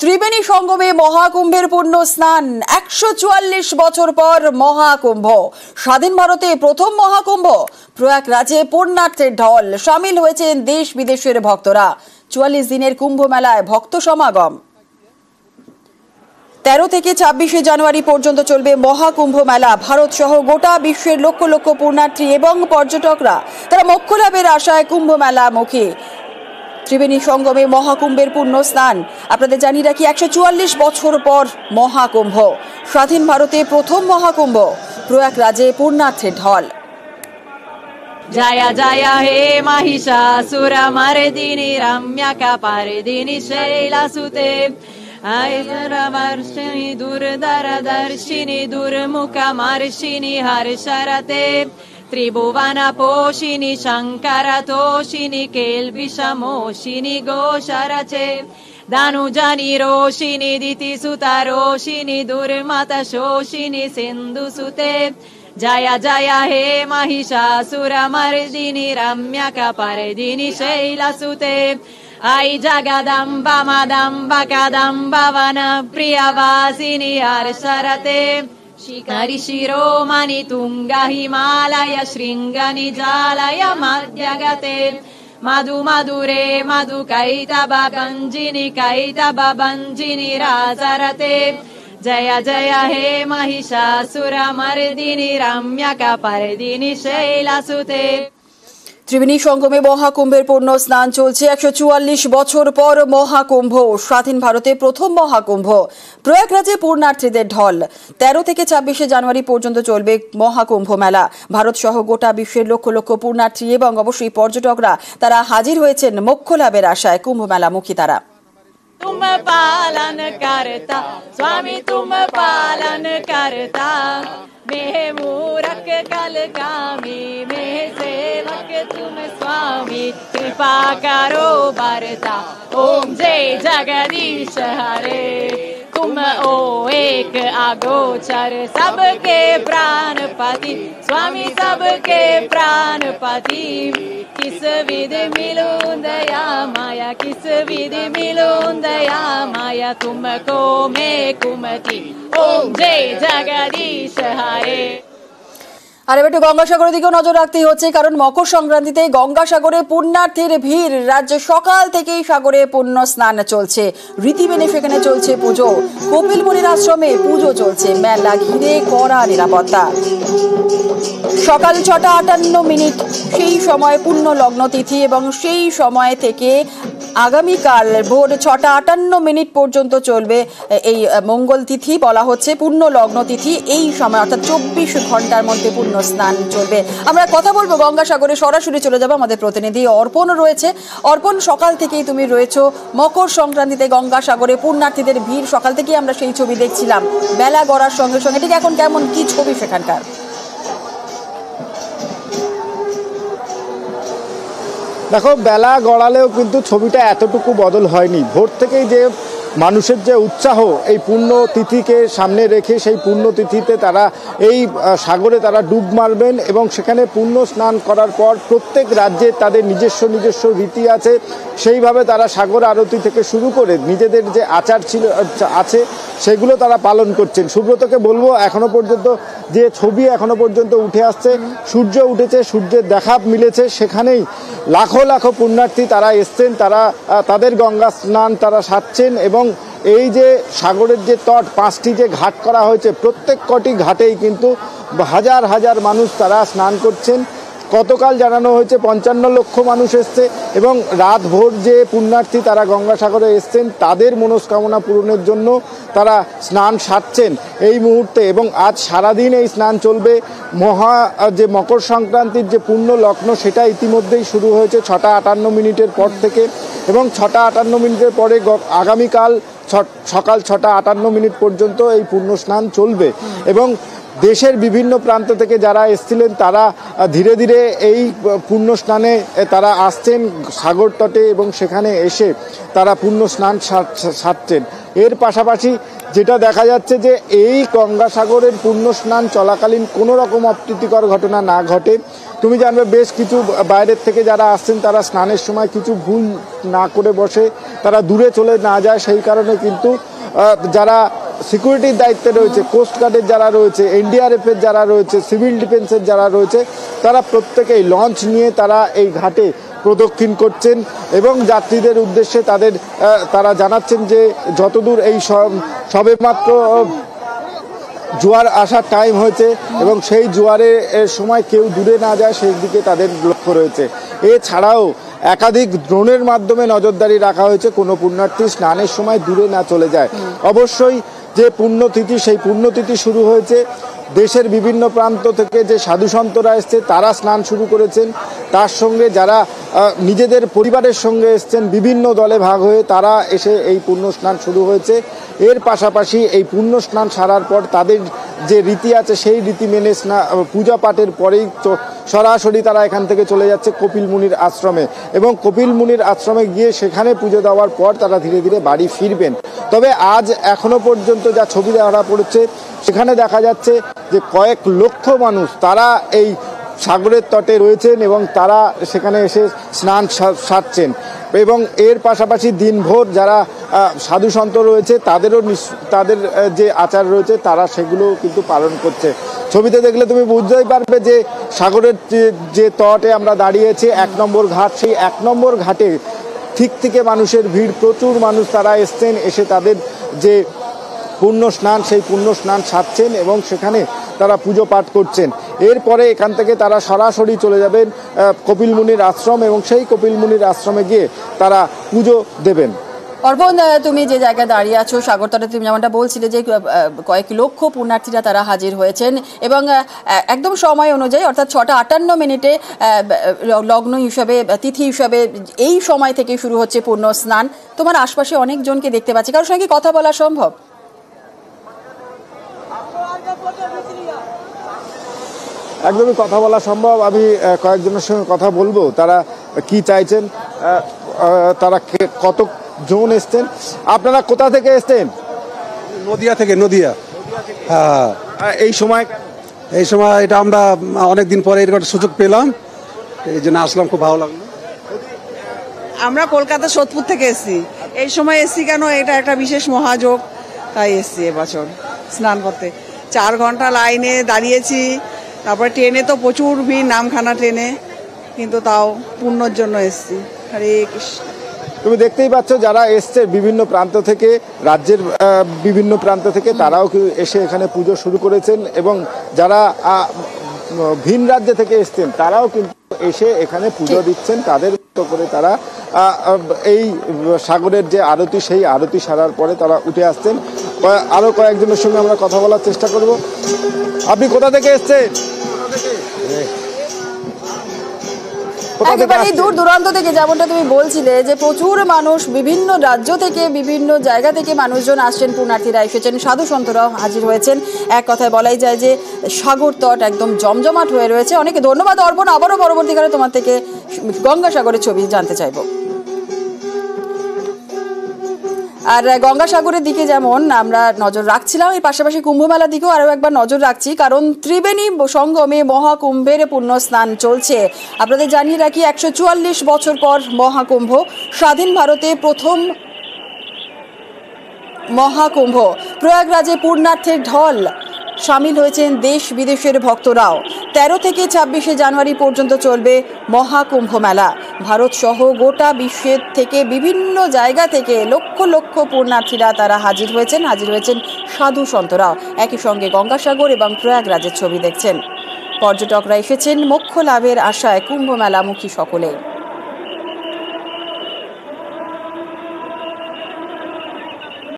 ত্রিবেণী সঙ্গমে মহাকুম্ভের পুণ্য স্নান ১৪৪ বছর পর মহাকুম্ভ। স্বাধীন ভারতে প্রথম মহাকুম্ভ। প্রয়াগরাজে পুণ্যার্থের ঢল। সামিল হয়েছেন দেশ বিদেশের ভক্তরা। ৪৪ দিনের কুম্ভ মেলায় ভক্ত সমাগম। ১৩ থেকে ২৬ জানুয়ারি পর্যন্ত চলবে মহাকুম্ভ মেলা। ভারত সহ গোটা বিশ্বের লক্ষ লক্ষ পুণ্যার্থী এবং পর্যটকরা তারা মোক্ষ লাভের আশায় কুম্ভ মেলা মুখী। ত্রিবেণী সঙ্গমে মহাকুম্ভের পুণ্য স্নান। আপনাদের জানিয়ে রাখি ১৪৪ বছর পর মহাকুম্ভ। স্বাধীন ভারতে প্রথম মহাকুম্ভ। প্রয়াগরাজে পুণ্যার্থের ঢল। जय जय हे महिषासुर मर्दिनि रम्यकपर्दिनि शैलसुते ऐश्वर्यवर्षिणि दुर्धरदर्शिनि दुर्मुखमर्षिणि हर्षरते त्रिभुवनपोषिणि शङ्करतोषिणि केल्बिषमोषिणि घोषरचे धनुजनि रोषिणि दितिसुतरोषिणि दुर्मतशोषिणि सिन्धुसुते जय जय हे महिषासुरमर्दिनि रम्यकपर्दिनि शैलसुते ऐ जगदम्ब मदम्ब कदम्ब वन प्रियवासिनि हर्षरते शिखरि शिरोमणि तुङ्ग हिमालय शृङ्ग निजालय मध्यगते मधु मधुरे मधु कैतव गञ्जिनि कैतव भञ्जिनि राजरते जय जय हे महिषासुरमर्दिनि रम्यकपर्दिनि शैलसुते। ত্রিবেণী সঙ্গমে মহাকুম্ভের পুণ্য স্নান চলছে। ১৪৪ বছর পর মহাকুম্ভ। স্বাধীন ভারতে প্রথম মহাকুম্ভ। প্রয়াগরাজে পুণ্যার্থীদের ঢল। ১৩ থেকে ২৬ জানুয়ারি পর্যন্ত চলবে মহাকুম্ভ মেলা। ভারত সহ গোটা বিশ্বের লক্ষ লক্ষ পুণ্যার্থী এবং অবশ্যই পর্যটকরা তারা হাজির হয়েছেন মোক্ষ লাভের আশায়। কুম্ভ মেলামুখী তারা। तुम पालन करता स्वामी तुम पालन करता मैं मूरख कल कामी मैं सेवक तुम स्वामी कृपा करो बरता ओम जय जगदीश हरे तुम ओ एक अगोचर सबके प्राणपति स्वामी सबके प्राणपति किस विधि मिलूं दया माया किस विधि मिलूं दया माया तुमको मैं कुमति ओम जय जगदीश हरे। আর এবার একটু গঙ্গাসাগরের দিকেও নজর রাখতেই হচ্ছে, কারণ মকর সংক্রান্তিতে গঙ্গাসাগরে পুণ্যার্থীর ভিড়। রাজ্যে সকাল থেকেই সাগরে পুণ্য স্নান চলছে। রীতি মেনে সেখানে চলছে পুজো। কপিল মুনির আশ্রমে পুজো চলছে। মেলা ঘিরে কড়া নিরাপত্তা। সকাল ৬টা ৫৮ সেই সময় পুণ্য লগ্ন তিথি এবং সেই সময় থেকে আগামীকাল ভোর ৬টা ৫৮ পর্যন্ত চলবে এই মঙ্গল তিথি। বলা হচ্ছে পুণ্য লগ্ন তিথি। এই সময় অর্থাৎ ২৪ ঘন্টার মধ্যে পুণ্য স্নান চলবে। আমরা কথা বলবো গঙ্গাসাগরে। সরাসরি চলে যাবো, আমাদের প্রতিনিধি অর্পণ রয়েছে। অর্পণ, সকাল থেকেই তুমি রয়েছো মকর সংক্রান্তিতে গঙ্গাসাগরে পুণ্যার্থীদের ভিড়। সকাল থেকেই আমরা সেই ছবি দেখছিলাম। বেলা গড়ার সঙ্গে সঙ্গে ঠিক এখন কেমন কি ছবি সেখানকার? দেখো, বেলা গড়ালেও কিন্তু ছবিটা এতটুকু বদল হয়নি। ভোর থেকেই যে মানুষের যে উৎসাহ এই পুণ্য তিথিকে সামনে রেখে সেই পুণ্য তিথিতে তারা এই সাগরে তারা ডুব মারবেন এবং সেখানে পুণ্য স্নান করার পর প্রত্যেক রাজ্যে তাদের নিজস্ব রীতি আছে। সেইভাবে তারা সাগর আরতি থেকে শুরু করে নিজেদের যে আচার আছে সেগুলো তারা পালন করছেন। সুব্রতকে বলবো, এখনো পর্যন্ত যে ছবি এখনো পর্যন্ত উঠে আসছে, সূর্য উঠেছে, সূর্যের দেখা মিলেছে, সেখানেই লাখো লাখো পুণ্যার্থী তারা এসছেন। তারা তাদের গঙ্গা স্নান তারা সারছেন এবং এই যে সাগরের যে তট ৫টি যে ঘাট করা হয়েছে, প্রত্যেক কটি ঘাটেই কিন্তু হাজার হাজার মানুষ তারা স্নান করছেন। গতকাল জানানো হয়েছে ৫৫ লক্ষ মানুষ এসছে এবং রাত ভোর যে পুণ্যার্থী তারা গঙ্গাসাগরে এসছেন তাদের মনস্কামনা পূরণের জন্য তারা স্নান সারছেন এই মুহূর্তে। এবং আজ সারাদিন এই স্নান চলবে। যে মকর সংক্রান্তির যে পুণ্য লগ্ন সেটা ইতিমধ্যেই শুরু হয়েছে ৬টা ৫৮ পর থেকে এবং ৬টা ৫৮ পরে আগামীকাল সকাল ৬টা ৫৮ পর্যন্ত এই পুণ্য স্নান চলবে। এবং দেশের বিভিন্ন প্রান্ত থেকে যারা এসেছিলেন তারা ধীরে ধীরে এই পুণ্য স্নানে তারা আসছেন সাগর তটে এবং সেখানে এসে তারা পুণ্য স্নান সারছেন। এর পাশাপাশি যেটা দেখা যাচ্ছে যে এই গঙ্গাসাগরের পুণ্য স্নান চলাকালীন কোনো রকম অপ্রীতিকর ঘটনা না ঘটে। তুমি জানবে বেশ কিছু বাইরের থেকে যারা আসছেন তারা স্নানের সময় কিছু ভুল না করে বসে তারা দূরে চলে না যায়, সেই কারণে কিন্তু যারা সিকিউরিটির দায়িত্বে রয়েছে, কোস্টগার্ডের যারা রয়েছে, এনডিআরএফের যারা রয়েছে, সিভিল ডিফেন্সের যারা রয়েছে, তারা প্রত্যেকেই লঞ্চ নিয়ে তারা এই ঘাটে প্রদক্ষিণ করছেন এবং যাত্রীদের উদ্দেশ্যে তারা জানাচ্ছেন যে যতদূর এই সবেমাত্র জোয়ার আসার টাইম হয়েছে এবং সেই জোয়ারের সময় কেউ দূরে না যায় সেই দিকে তাদের লক্ষ্য রয়েছে। এছাড়াও একাধিক ড্রোনের মাধ্যমে নজরদারি রাখা হয়েছে কোনো পুণ্যার্থী স্নানের সময় দূরে না চলে যায়। অবশ্যই যে পুণ্যতিথি, সেই পুণ্যতিথি শুরু হয়েছে দেশের বিভিন্ন প্রান্ত থেকে, যে সাধু সন্তরা এসছে তারা স্নান শুরু করেছেন, তার সঙ্গে যারা নিজেদের পরিবারের সঙ্গে এসছেন বিভিন্ন দলে ভাগ হয়ে তারা এসে এই পুণ্য স্নান শুরু হয়েছে। এর পাশাপাশি এই পুণ্য স্নান সারার পর তাদের যে রীতি আছে সেই রীতি মেনে পূজা পাঠের পরেই সরাসরি তারা এখান থেকে চলে যাচ্ছে কপিল মুনির আশ্রমে এবং কপিল মুনির আশ্রমে গিয়ে সেখানে পুজো দেওয়ার পর তারা ধীরে ধীরে বাড়ি ফিরবেন। তবে আজ এখনো পর্যন্ত যা ছবি ধরা পড়েছে সেখানে দেখা যাচ্ছে যে কয়েক লক্ষ মানুষ তারা এই সাগরের তটে রয়েছেন এবং তারা সেখানে এসে স্নান সারছেন এবং এর পাশাপাশি দিনভর যারা সাধু সন্ত রয়েছে তাদের যে আচার রয়েছে তারা সেগুলো কিন্তু পালন করছে। ছবিতে দেখলে তুমি বুঝতেই পারবে যে সাগরের যে তটে আমরা দাঁড়িয়েছি 1 নম্বর ঘাট, সেই 1 নম্বর ঘাটে ঠিক থেকে মানুষের ভিড়, প্রচুর মানুষ তারা এসছেন, এসে তাদের যে পুণ্য স্নান সেই পুণ্য স্নান সারছেন এবং সেখানে তারা পুজো পাঠ করছেন। এরপরে এখান থেকে তারা সরাসরি চলে যাবেন কপিল মুনির আশ্রম এবং সেই কপিল মুনির আশ্রমে গিয়ে তারা পুজো দেবেন। অর্পণ, তুমি যে জায়গায় দাঁড়িয়ে আছো সাগরতটে, তুমি যেমনটা বলছিলে যে কয়েক লক্ষ পুণ্যার্থীরা তারা হাজির হয়েছেন এবং একদম সময় অনুযায়ী অর্থাৎ 6:58 লগ্ন হিসাবে, তিথি হিসাবে এই সময় থেকে শুরু হচ্ছে পূর্ণ স্নান। তোমার আশপাশে অনেকজনকে দেখতে পাচ্ছি, কারোর সঙ্গে কথা বলা সম্ভব? একদমই কথা বলা সম্ভব। আমি কয়েকজনের সঙ্গে কথা বলবো তারা কি চাইছেন, তারা কতজন এসছেন। আপনারা কোথা থেকে এসছেন? নদিয়া থেকে। নদিয়া। হ্যাঁ। এই সময় এটা আমরা অনেকদিন পরে এরকম সুযোগ পেলাম, এই জন্য আসলাম, খুব ভালো লাগলো। আমরা কলকাতা সোদপুর থেকে এসেছি। এই সময় এসেছি কেন, এটা একটা বিশেষ মহাযোগ, তাই এসেছি এবছর স্নান করতে। 4 ঘন্টা লাইনে দাঁড়িয়েছি, তারপরে ট্রেনে তো প্রচুর ভিড়, নামখানা ট্রেনে, কিন্তু তাও পুণ্যর জন্য এসেছি। হরে কৃষ্ণ। তুমি দেখতেই পাচ্ছ যারা এসছে বিভিন্ন প্রান্ত থেকে, রাজ্যের বিভিন্ন প্রান্ত থেকে, তারাও এসে এখানে পুজো শুরু করেছেন এবং যারা ভিন রাজ্য থেকে এসছেন তারাও কিন্তু এসে এখানে পুজো দিচ্ছেন। তাদের মতো করে তারা এই সাগরের যে আরতি, সেই আরতি সারার পরে তারা উঠে আসছেন। আরো কয়েকজনের সঙ্গে আমরা কথা বলার চেষ্টা করব। আপনি কোথা থেকে এসছেন? একেবারে দূর দূরান্ত থেকে, যেমনটা তুমি বলছিলে যে প্রচুর মানুষ, বিভিন্ন রাজ্য থেকে, বিভিন্ন জায়গা থেকে মানুষজন আসছেন, পুণ্যার্থীরা এসেছেন, সাধু সন্তরাও হাজির হয়েছেন। এক কথায় বলাই যায় যে সাগর তট একদম জমজমাট হয়ে রয়েছে। অনেকে ধন্যবাদ অর্পণ। আবারও পরবর্তীকালে তোমার থেকে গঙ্গাসাগরের ছবি জানতে চাইব। আর গঙ্গাসাগরের দিকে যেমন আমরা নজর রাখছিলাম, এর পাশাপাশি কুম্ভমেলার দিকেও আরও একবার নজর রাখছি, কারণ ত্রিবেণী সঙ্গমে মহাকুম্ভের পুণ্য স্নান চলছে। আপনাদের জানিয়ে রাখি 144 বছর পর মহাকুম্ভ, স্বাধীন ভারতে প্রথম মহাকুম্ভ। প্রয়াগরাজে পুণ্যার্থের ঢল, সামিল হয়েছেন দেশ বিদেশের ভক্তরাও। 13 থেকে 26 জানুয়ারি পর্যন্ত চলবে মহাকুম্ভ মেলা। ভারত সহ গোটা বিশ্বের থেকে বিভিন্ন জায়গা থেকে লক্ষ লক্ষ পুণ্যার্থীরা তারা হাজির হয়েছেন সাধু সন্তরাও। একই সঙ্গে গঙ্গাসাগর এবং প্রয়াগরাজের ছবি দেখছেন। পর্যটকরা এসেছেন মোক্ষ লাভের আশায় কুম্ভ মেলামুখী সকলে।